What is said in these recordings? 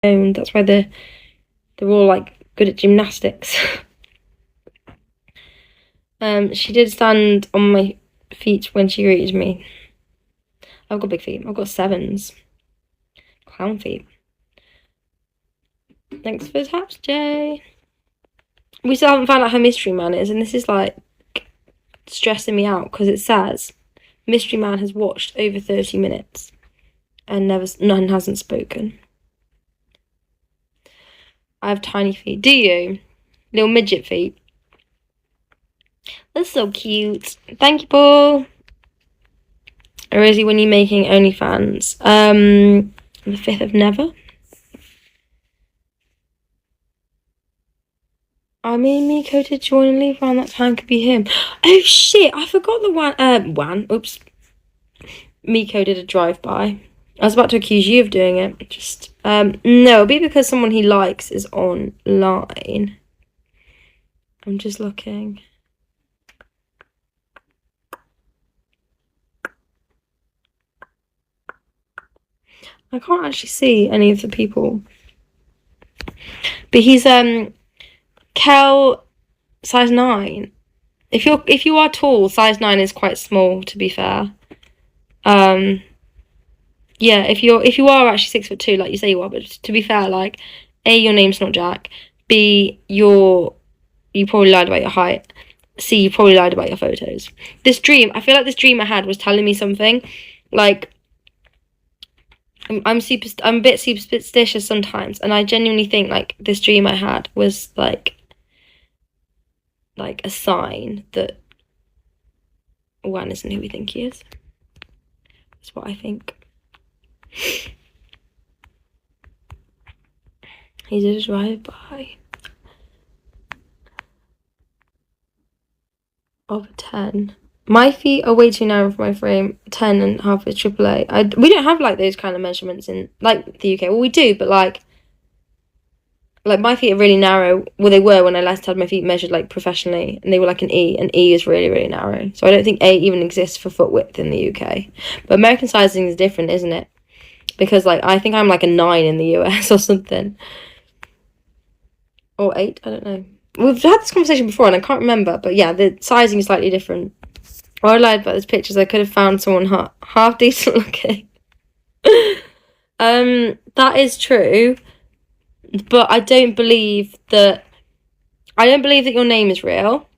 own. That's why they're all like good at gymnastics. She did stand on my feet when she greeted me. I've got big feet. I've got 7s. Clown feet. Thanks for the taps, Jay. We still haven't found out who Mystery Man is, and this is like stressing me out because it says Mystery Man has watched over 30 minutes and none hasn't spoken. I have tiny feet. Do you? Little midget feet. That's so cute. Thank you, Paul. Or is he when you're making OnlyFans? The 5th of Never. I mean, Miko did join and leave around that time. Could be him. Oh shit! I forgot the Oops. Miko did a drive-by. I was about to accuse you of doing it. Just no, it'll be because someone he likes is online. I'm just looking. I can't actually see any of the people. But he's Kel, size 9. If you are tall, size 9 is quite small, to be fair. Yeah, if you are actually 6'2", like you say you are, but to be fair, like, A, your name's not Jack. B, you probably lied about your height. C, you probably lied about your photos. This dream, I feel like this dream I had was telling me something. Like, I'm a bit superstitious sometimes, and I genuinely think like this dream I had was like a sign that Wan isn't who we think he is. That's what I think. He did a drive-by of a 10. My feet are way too narrow for my frame. 10.5 is AAA. We don't have like those kind of measurements in like the UK. Well, we do, but like my feet are really narrow. Well, they were when I last had my feet measured like professionally, and they were like an E, and E is really, really narrow. So I don't think A even exists for foot width in the UK. But American sizing is different, isn't it? Because like I think I'm like a 9 in the US or something. Or 8, I don't know. We've had this conversation before and I can't remember, but yeah, the sizing is slightly different. I lied about those pictures. I could have found someone half decent looking. That is true, but I don't believe that your name is real,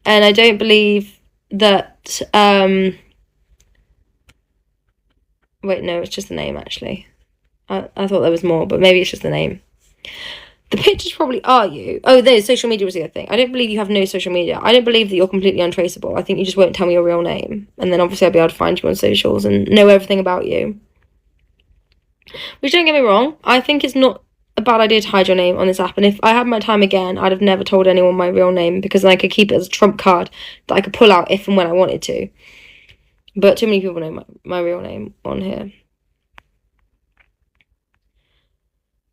and I don't believe that. Wait, no, it's just the name actually. I thought there was more, but maybe it's just the name. The pictures probably are you. Oh, there's social media was the other thing. I don't believe you have no social media. I don't believe that you're completely untraceable. I think you just won't tell me your real name. And then obviously I'll be able to find you on socials and know everything about you. Which, don't get me wrong, I think it's not a bad idea to hide your name on this app. And if I had my time again, I'd have never told anyone my real name, because then I could keep it as a trump card that I could pull out if and when I wanted to. But too many people know my real name on here.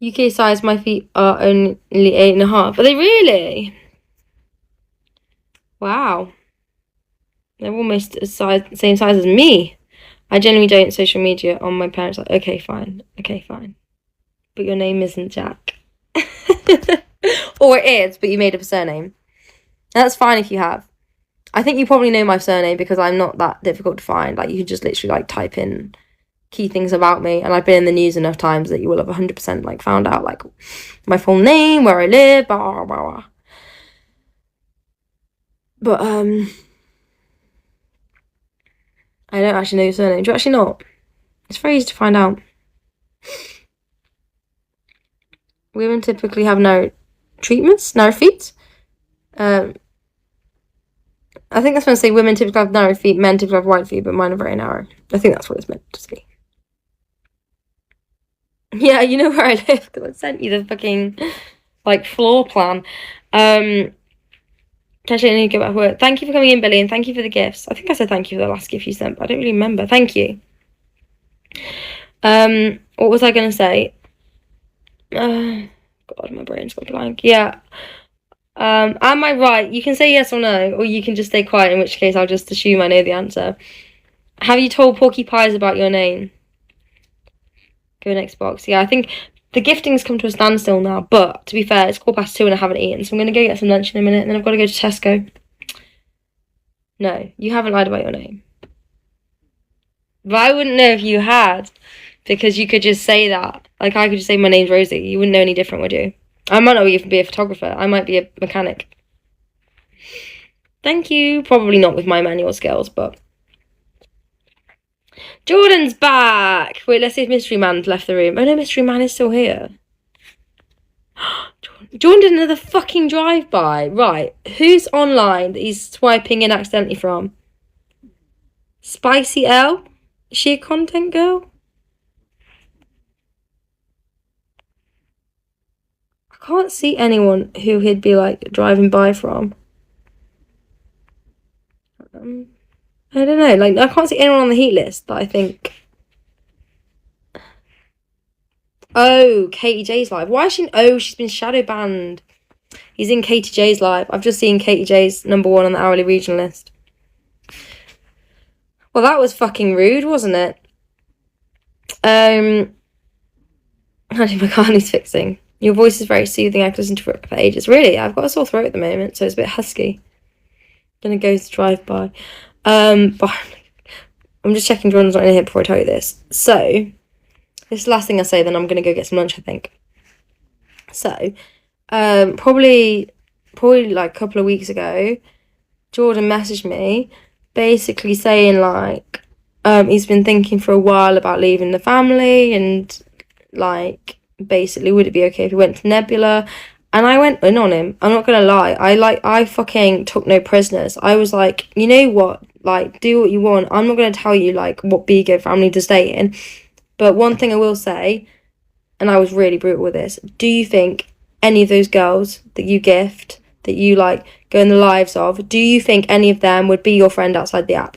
UK size, my feet are only 8.5. Are they really? Wow. They're almost same size as me. I generally don't social media on my parents. Like, okay, fine. But your name isn't Jack. Or it is, but you made up a surname. And that's fine if you have. I think you probably know my surname because I'm not that difficult to find. Like, you can just literally like type in key things about me, and I've been in the news enough times that you will have 100% like found out like my full name, where I live, blah, blah, blah, blah. But I don't actually know your surname. Do you actually not? It's very easy to find out. Women typically have narrow feet. I think that's when I say women typically have narrow feet, men typically have wide feet, but mine are very narrow. I think that's what it's meant to say. Yeah, you know where I live because I sent you the fucking like floor plan. Actually, I need to go back to work. Thank you for coming in, Billy, and thank you for the gifts. I think I said thank you for the last gift you sent, but I don't really remember. Thank you. What was I gonna say? God, my brain's gone blank. Yeah. Am I right? You can say yes or no, or you can just stay quiet, in which case I'll just assume I know the answer. Have you told Porky Pies about your name? Go next box. Yeah, I think the gifting's come to a standstill now, but to be fair, it's 2:15 and I haven't eaten, so I'm going to go get some lunch in a minute, and then I've got to go to Tesco. No, you haven't lied about your name. But I wouldn't know if you had, because you could just say that. Like, I could just say my name's Rosie. You wouldn't know any different, would you? I might not even be a photographer. I might be a mechanic. Thank you. Probably not with my manual skills, but... Jordan's back! Wait, let's see if Mystery Man's left the room. Oh no, Mystery Man is still here. Jordan did another fucking drive-by. Right, who's online that he's swiping in accidentally from? Spicy L? Is she a content girl? I can't see anyone who he'd be like driving by from. I don't know, like I can't see anyone on the heat list that I think. Oh, Katie J's live. Why is she? Oh, she's been shadow banned. He's in Katie J's live. I've just seen Katie J's #1 on the hourly regional list. Well, that was fucking rude, wasn't it? Andy McCartney's fixing. Your voice is very soothing. I could listen to it for ages. Really, I've got a sore throat at the moment, so it's a bit husky. Gonna go to drive by. But I'm just checking Jordan's not in here before I tell you this. So, this is the last thing I say, then I'm gonna go get some lunch, I think. So, probably like a couple of weeks ago, Jordan messaged me, basically saying like, he's been thinking for a while about leaving the family, and like, basically, would it be okay if he went to Nebula? And I went in on him. I'm not gonna lie. I fucking took no prisoners. I was like, you know what? Like, do what you want. I'm not gonna tell you like what Bigo family to stay in. But one thing I will say, and I was really brutal with this. Do you think any of those girls that you gift, that you like go in the lives of, do you think any of them would be your friend outside the app?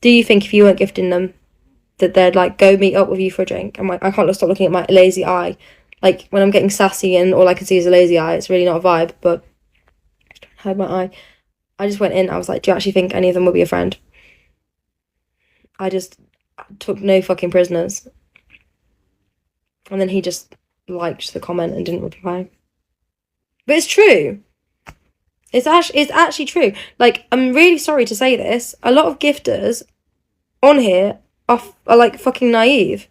Do you think if you weren't gifting them, that they'd like go meet up with you for a drink? I'm like, I can't stop looking at my lazy eye. Like, when I'm getting sassy and all I can see is a lazy eye, it's really not a vibe, but I had my eye. I just went in, I was like, do you actually think any of them will be a friend? I just took no fucking prisoners. And then he just liked the comment and didn't reply. But it's true. It's actually true. Like, I'm really sorry to say this. A lot of gifters on here are like fucking naive.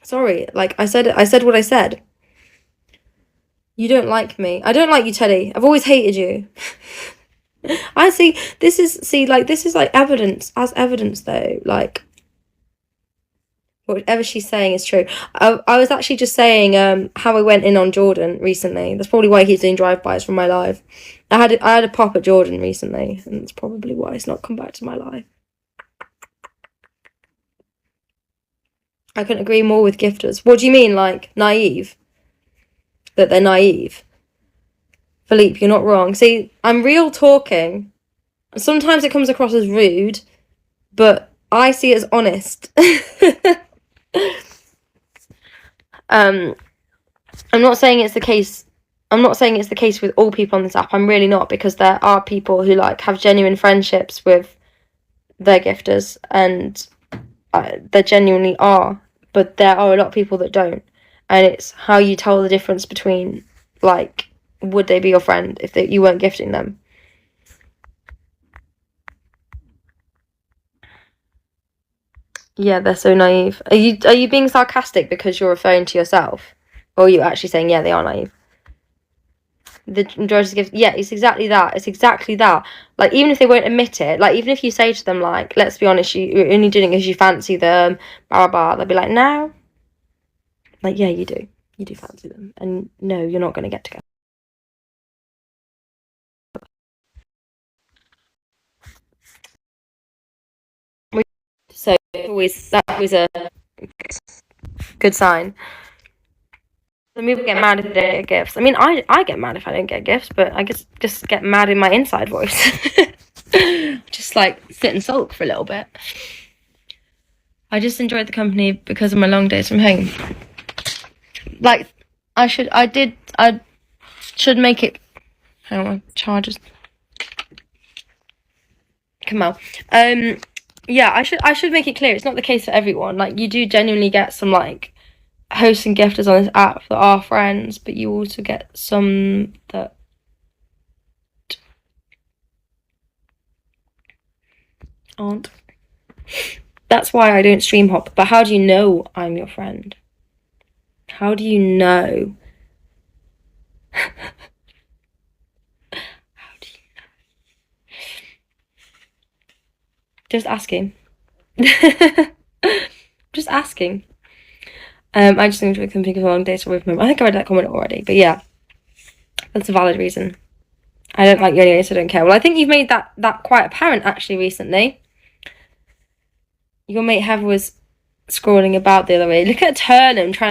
Sorry, like I said what I said. You don't like me. I don't like you, Teddy. I've always hated you. I see. This is like evidence. As evidence, though, like whatever she's saying is true. I was actually just saying how I went in on Jordan recently. That's probably why he's doing drive-bys from my live. I had a pop at Jordan recently, and that's probably why he's not come back to my live. I couldn't agree more with gifters. What do you mean, like, naive? That they're naive? Philippe, you're not wrong. See, I'm real talking. Sometimes it comes across as rude, but I see it as honest. I'm not saying it's the case. I'm not saying it's the case with all people on this app. I'm really not, because there are people who like have genuine friendships with their gifters, and there genuinely are. But there are a lot of people that don't, and it's how you tell the difference between, like, would they be your friend if you weren't gifting them? Yeah, they're so naive. Are you being sarcastic because you're referring to yourself, or are you actually saying yeah, they are naive? The majority of gifts, yeah, it's exactly that. It's exactly that. Like, even if they won't admit it, like, even if you say to them, like, let's be honest, you're only doing it because you fancy them, blah, blah, blah, they'll be like, no. Like, yeah, you do. You do fancy them. And no, you're not going to get together. So, that's always a good sign. Some people get mad if they don't get gifts. I mean, I get mad if I don't get gifts, but I just get mad in my inside voice. Just like sit and sulk for a little bit. I just enjoyed the company because of my long days from home. Like, I should make it. Hang on, charges. Come on. Yeah, I should make it clear. It's not the case for everyone. Like, you do genuinely get some like hosts and gifters on this app that are friends, but you also get some that aren't. That's why I don't stream hop. But how do you know I'm your friend? How do you know? How do you know? Just asking. Just asking. I just think we can think of a long day to with him. I think I read that comment already, but yeah, that's a valid reason. I don't like you anyway, so I don't care. Well, I think you've made that quite apparent actually recently. Your mate Heather was scrolling about the other way. Look at Turnham trying